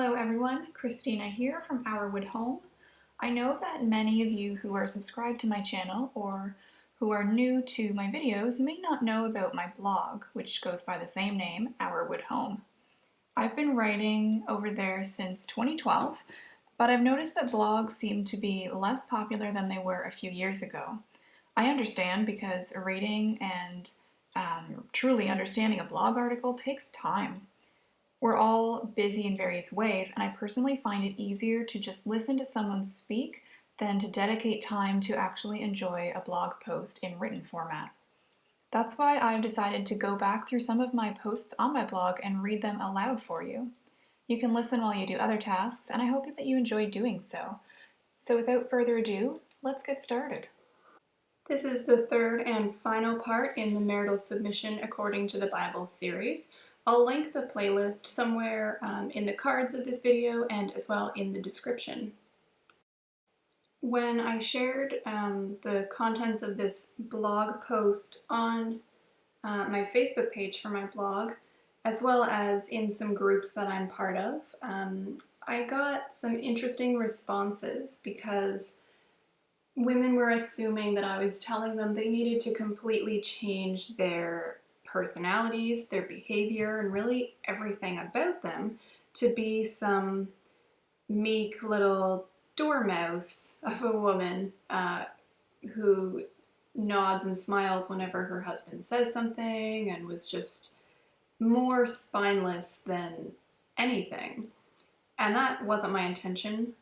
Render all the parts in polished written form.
Hello everyone, Christina here from Our Wood Home. I know that many of you who are subscribed to my channel or who are new to my videos may not know about my blog, which goes by the same name, Our Wood Home. I've been writing over there since 2012, but I've noticed that blogs seem to be less popular than they were a few years ago. I understand because reading and truly understanding a blog article takes time. We're all busy in various ways, and I personally find it easier to just listen to someone speak than to dedicate time to actually enjoy a blog post in written format. That's why I've decided to go back through some of my posts on my blog and read them aloud for you. You can listen while you do other tasks, and I hope that you enjoy doing so. So without further ado, let's get started. This is the third and final part in the Marital Submission According to the Bible series. I'll link the playlist somewhere in the cards of this video and as well in the description. When I shared the contents of this blog post on my Facebook page for my blog, as well as in some groups that I'm part of, I got some interesting responses because women were assuming that I was telling them they needed to completely change their personalities, their behavior, and really everything about them to be some meek little dormouse of a woman who nods and smiles whenever her husband says something and was just more spineless than anything. And that wasn't my intention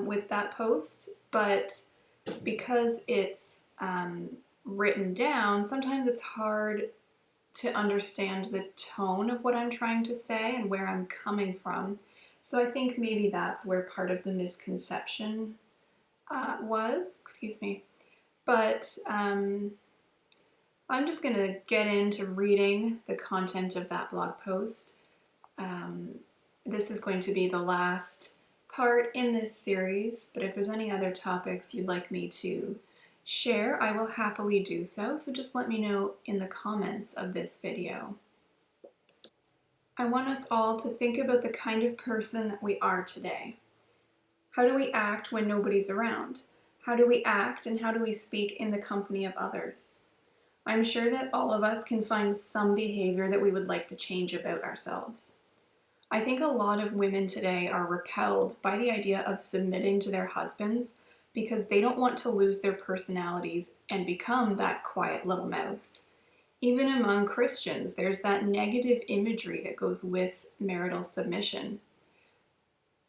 with that post, but because it's written down, sometimes it's hard to understand the tone of what I'm trying to say and where I'm coming from. So I think maybe that's where part of the misconception was, But I'm just going to get into reading the content of that blog post. This is going to be the last part in this series, but if there's any other topics you'd like me to share, I will happily do so, so just let me know in the comments of this video. I want us all to think about the kind of person that we are today. How do we act when nobody's around? How do we act and how do we speak in the company of others? I'm sure that all of us can find some behavior that we would like to change about ourselves. I think a lot of women today are repelled by the idea of submitting to their husbands because they don't want to lose their personalities and become that quiet little mouse. Even among Christians, there's that negative imagery that goes with marital submission.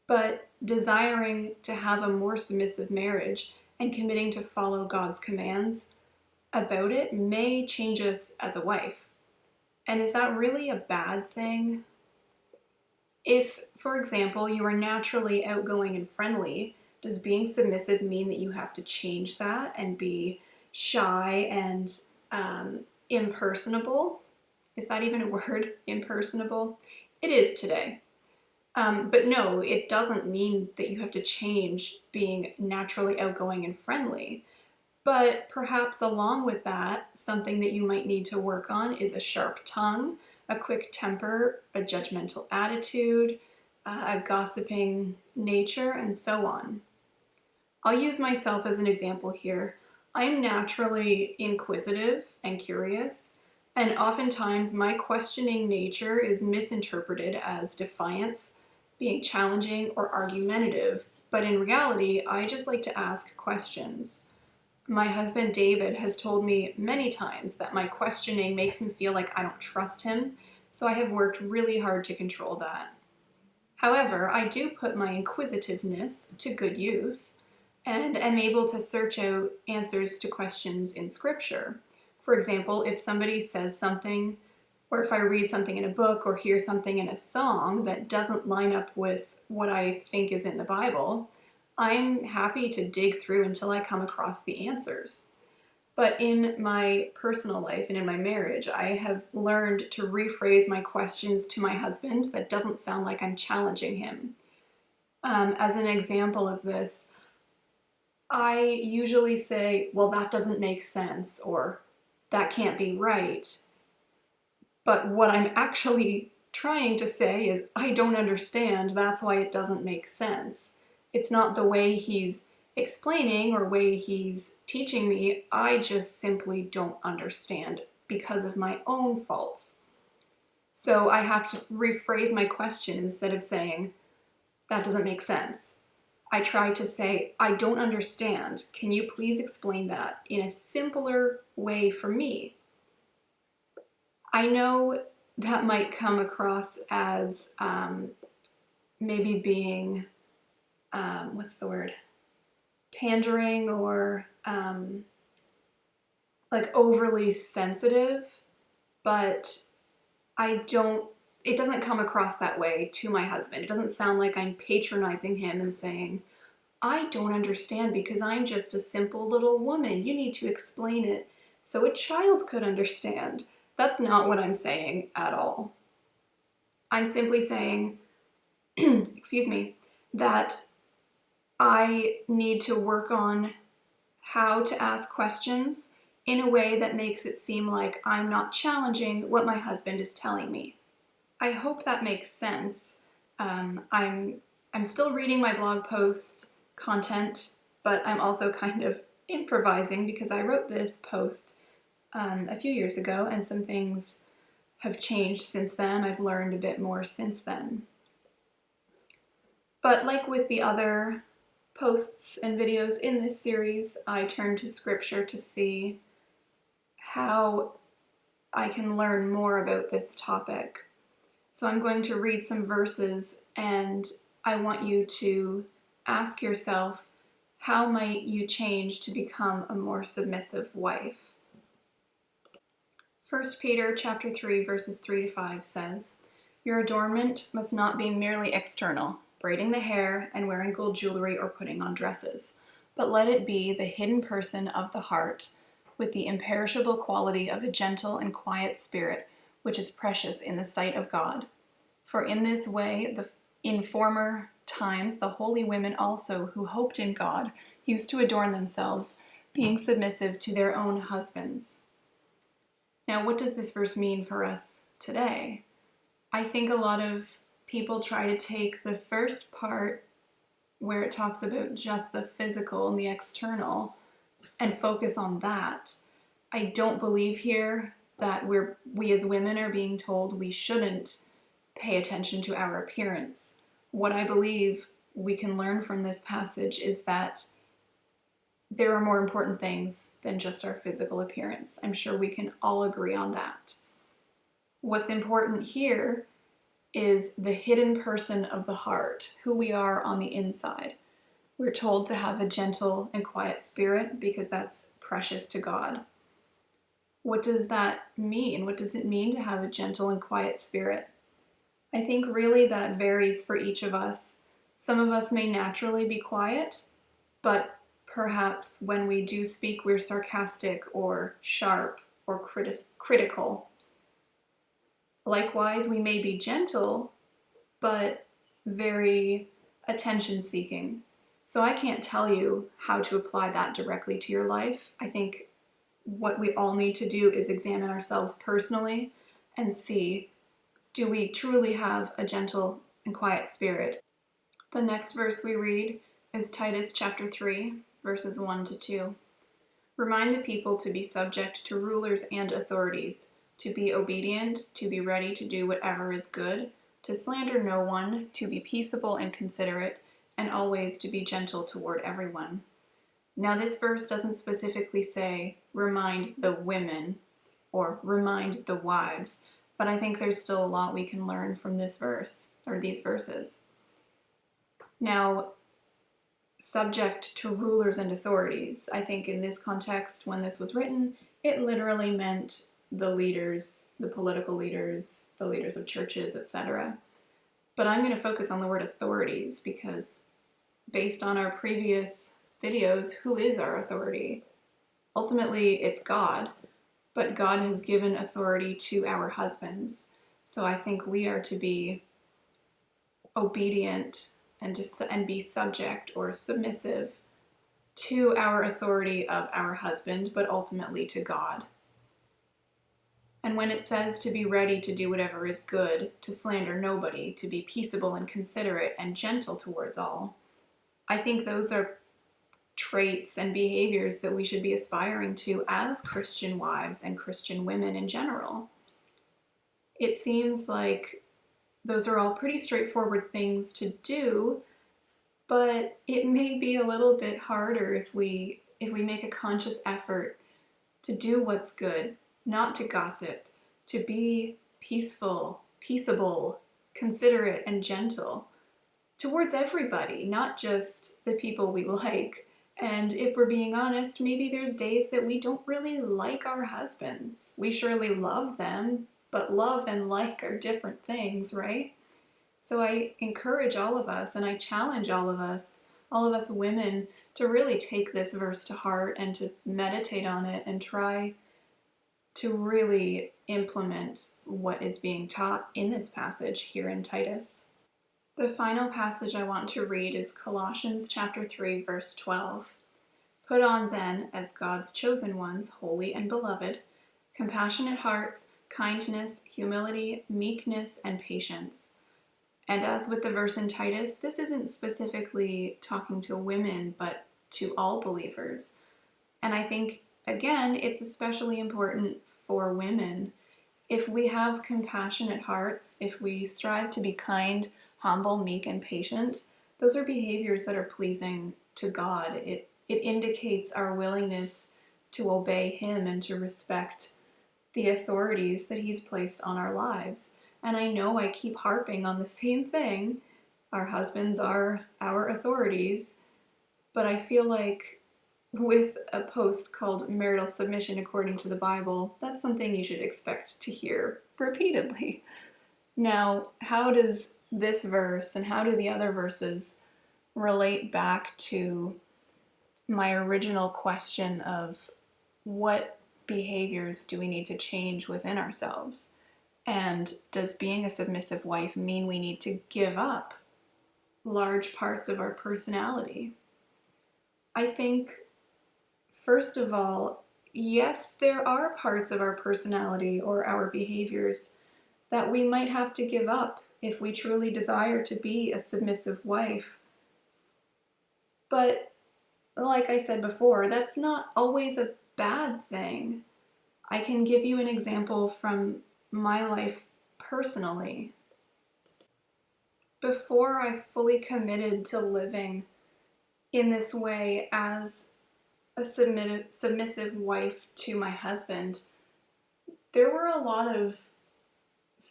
But desiring to have a more submissive marriage and committing to follow God's commands about it may change us as a wife. And is that really a bad thing? If, for example, you are naturally outgoing and friendly, does being submissive mean that you have to change that and be shy and impersonable? Is that even a word, impersonable? It is today. But no, it doesn't mean that you have to change being naturally outgoing and friendly. But perhaps along with that, something that you might need to work on is a sharp tongue, a quick temper, a judgmental attitude, a gossiping nature, and so on. I'll use myself as an example here. I'm naturally inquisitive and curious, and oftentimes my questioning nature is misinterpreted as defiance, being challenging, or argumentative, but in reality, I just like to ask questions. My husband David has told me many times that my questioning makes him feel like I don't trust him, so I have worked really hard to control that. However, I do put my inquisitiveness to good use and am able to search out answers to questions in Scripture. For example, if somebody says something, or if I read something in a book or hear something in a song that doesn't line up with what I think is in the Bible, I'm happy to dig through until I come across the answers. But in my personal life and in my marriage, I have learned to rephrase my questions to my husband that doesn't sound like I'm challenging him. As an example of this, I usually say, well, that doesn't make sense, or that can't be right. But what I'm actually trying to say is, I don't understand, that's why it doesn't make sense. It's not the way he's explaining or way he's teaching me, I just simply don't understand because of my own faults. So I have to rephrase my question instead of saying, that doesn't make sense. I try to say, I don't understand. Can you please explain that in a simpler way for me? I know that might come across as maybe being, pandering or like overly sensitive, but it doesn't come across that way to my husband. It doesn't sound like I'm patronizing him and saying, I don't understand because I'm just a simple little woman. You need to explain it so a child could understand. That's not what I'm saying at all. I'm simply saying, excuse me, that I need to work on how to ask questions in a way that makes it seem like I'm not challenging what my husband is telling me. I hope that makes sense. I'm still reading my blog post content, but I'm also kind of improvising because I wrote this post a few years ago and some things have changed since then. I've learned a bit more since then. But like with the other posts and videos in this series, I turn to scripture to see how I can learn more about this topic. So I'm going to read some verses and I want you to ask yourself, how might you change to become a more submissive wife? 1 Peter chapter 3 verses 3 to 5 says, your adornment must not be merely external, braiding the hair and wearing gold jewelry or putting on dresses, but let it be the hidden person of the heart with the imperishable quality of a gentle and quiet spirit, which is precious in the sight of God. For in this way, in former times, the holy women also who hoped in God used to adorn themselves, being submissive to their own husbands. Now, what does this verse mean for us today? I think a lot of people try to take the first part where it talks about just the physical and the external and focus on that. I don't believe here that we as women are being told we shouldn't pay attention to our appearance. What I believe we can learn from this passage is that there are more important things than just our physical appearance. I'm sure we can all agree on that. What's important here is the hidden person of the heart, who we are on the inside. We're told to have a gentle and quiet spirit because that's precious to God. What does that mean? What does it mean to have a gentle and quiet spirit? I think really that varies for each of us. Some of us may naturally be quiet, but perhaps when we do speak, we're sarcastic or sharp or critical. Likewise, we may be gentle, but very attention-seeking. So I can't tell you how to apply that directly to your life. I think what we all need to do is examine ourselves personally and see, do we truly have a gentle and quiet spirit? The next verse we read is Titus chapter 3, verses 1 to 2. Remind the people to be subject to rulers and authorities, to be obedient, to be ready to do whatever is good, to slander no one, to be peaceable and considerate, and always to be gentle toward everyone. Now this verse doesn't specifically say, remind the women, or remind the wives, but I think there's still a lot we can learn from this verse, or these verses. Now, subject to rulers and authorities. I think in this context, when this was written, it literally meant the leaders, the political leaders, the leaders of churches, etc. But I'm going to focus on the word authorities because based on our previous videos, who is our authority? Ultimately, it's God, but God has given authority to our husbands. So I think we are to be obedient and be subject or submissive to our authority of our husband, but ultimately to God. And when it says to be ready to do whatever is good, to slander nobody, to be peaceable and considerate and gentle towards all, I think those are traits and behaviors that we should be aspiring to as Christian wives and Christian women in general. It seems like those are all pretty straightforward things to do, but it may be a little bit harder if we make a conscious effort to do what's good, not to gossip, to be peaceful, peaceable, considerate, and gentle towards everybody, not just the people we like. And if we're being honest, maybe there's days that we don't really like our husbands. We surely love them, but love and like are different things, right? So I encourage all of us, and I challenge all of us women, to really take this verse to heart and to meditate on it and try to really implement what is being taught in this passage here in Titus. The final passage I want to read is Colossians chapter 3, verse 12. Put on then, as God's chosen ones, holy and beloved, compassionate hearts, kindness, humility, meekness, and patience. And as with the verse in Titus, this isn't specifically talking to women, but to all believers. And I think, again, it's especially important for women. If we have compassionate hearts, if we strive to be kind, humble, meek, and patient, those are behaviors that are pleasing to God. It indicates our willingness to obey Him and to respect the authorities that He's placed on our lives. And I know I keep harping on the same thing. Our husbands are our authorities, but I feel like with a post called Marital Submission According to the Bible, that's something you should expect to hear repeatedly. Now, how does this verse and how do the other verses relate back to my original question of what behaviors do we need to change within ourselves? And does being a submissive wife mean we need to give up large parts of our personality? I think, first of all, yes, there are parts of our personality or our behaviors that we might have to give up if we truly desire to be a submissive wife. But like I said before, that's not always a bad thing. I can give you an example from my life personally. Before I fully committed to living in this way as a submissive wife to my husband, there were a lot of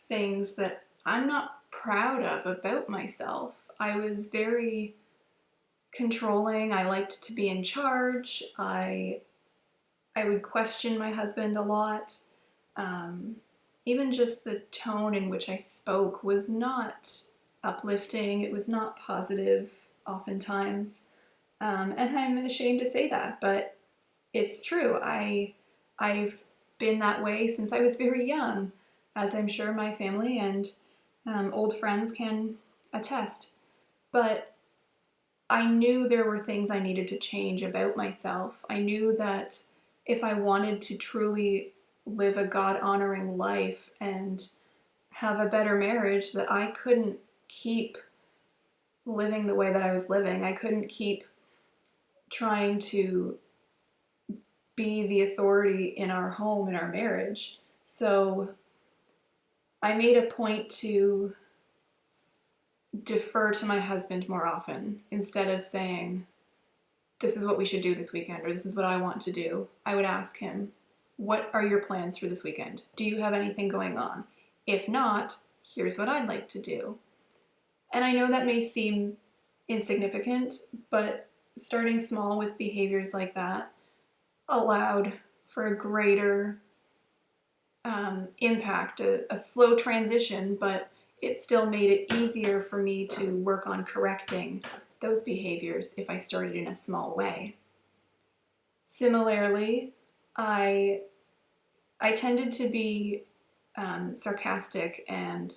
things that I'm not proud of about myself. I was very controlling. I liked to be in charge. I would question my husband a lot. Even just the tone in which I spoke was not uplifting. It was not positive oftentimes. And I'm ashamed to say that, but it's true. I've been that way since I was very young, as I'm sure my family and old friends can attest. But I knew there were things I needed to change about myself. I knew that if I wanted to truly live a God-honoring life and have a better marriage, that I couldn't keep living the way that I was living. I couldn't keep trying to be the authority in our home, in our marriage. So I made a point to defer to my husband more often. Instead of saying, this is what we should do this weekend, or this is what I want to do, I would ask him, what are your plans for this weekend? Do you have anything going on? If not, here's what I'd like to do. And I know that may seem insignificant, but starting small with behaviors like that allowed for a greater impact, a slow transition, but it still made it easier for me to work on correcting those behaviors if I started in a small way. Similarly, I tended to be sarcastic, and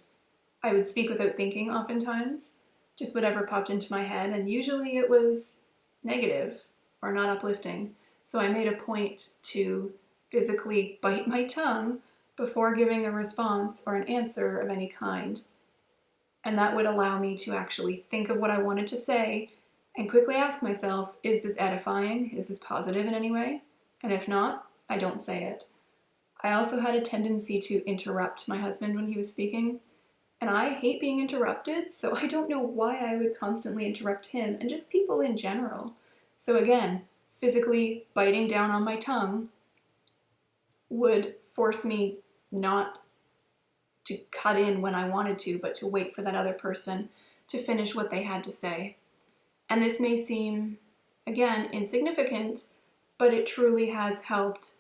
I would speak without thinking oftentimes, just whatever popped into my head, and usually it was negative or not uplifting. So I made a point to physically bite my tongue before giving a response or an answer of any kind. And that would allow me to actually think of what I wanted to say and quickly ask myself, is this edifying? Is this positive in any way? And if not, I don't say it. I also had a tendency to interrupt my husband when he was speaking, and I hate being interrupted, so I don't know why I would constantly interrupt him and just people in general. So again, physically biting down on my tongue would force me not to cut in when I wanted to, but to wait for that other person to finish what they had to say. And this may seem, again, insignificant, but it truly has helped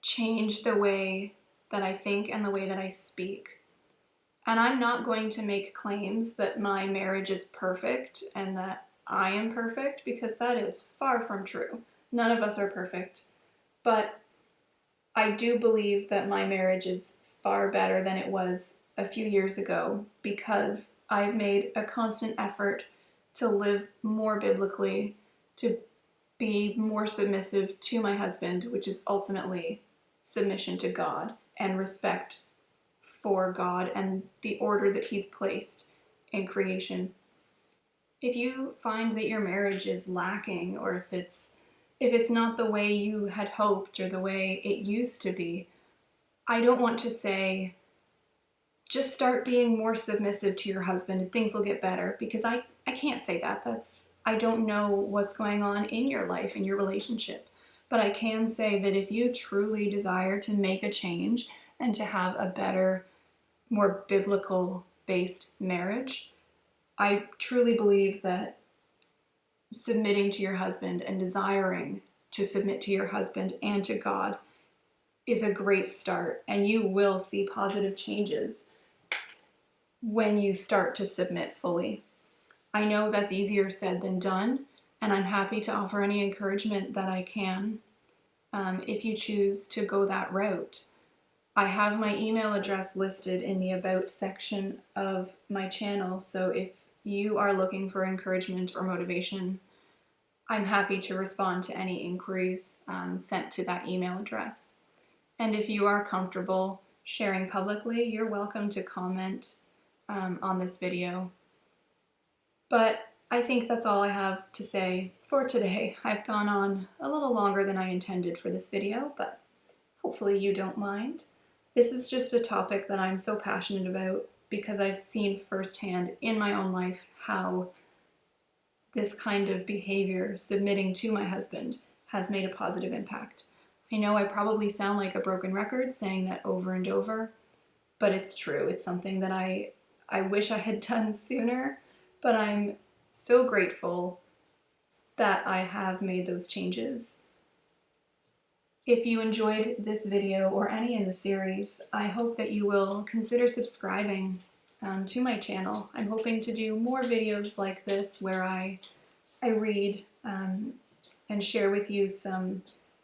change the way that I think and the way that I speak. And I'm not going to make claims that my marriage is perfect and that I am perfect, because that is far from true. None of us are perfect. But I do believe that my marriage is far better than it was a few years ago, because I've made a constant effort to live more biblically, to be more submissive to my husband, which is ultimately submission to God and respect for God and the order that He's placed in creation. If you find that your marriage is lacking, or if it's not the way you had hoped or the way it used to be, I don't want to say just start being more submissive to your husband and things will get better, because I can't say that. I don't know what's going on in your life, in your relationship. But I can say that if you truly desire to make a change and to have a better, more biblical-based marriage, I truly believe that submitting to your husband and desiring to submit to your husband and to God is a great start, and you will see positive changes when you start to submit fully. I know that's easier said than done, and I'm happy to offer any encouragement that I can if you choose to go that route. I have my email address listed in the About section of my channel, so if you are looking for encouragement or motivation, I'm happy to respond to any inquiries sent to that email address. And if you are comfortable sharing publicly, you're welcome to comment on this video. But I think that's all I have to say for today. I've gone on a little longer than I intended for this video, but hopefully you don't mind. This is just a topic that I'm so passionate about because I've seen firsthand in my own life how this kind of behavior, submitting to my husband, has made a positive impact. I know I probably sound like a broken record saying that over and over, but it's true. It's something that I wish I had done sooner, but I'm so grateful that I have made those changes. If you enjoyed this video or any in the series, I hope that you will consider subscribing to my channel. I'm hoping to do more videos like this where I read and share with you some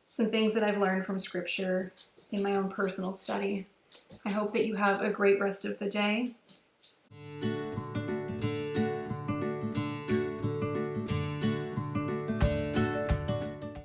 things that I've learned from Scripture in my own personal study. I hope that you have a great rest of the day.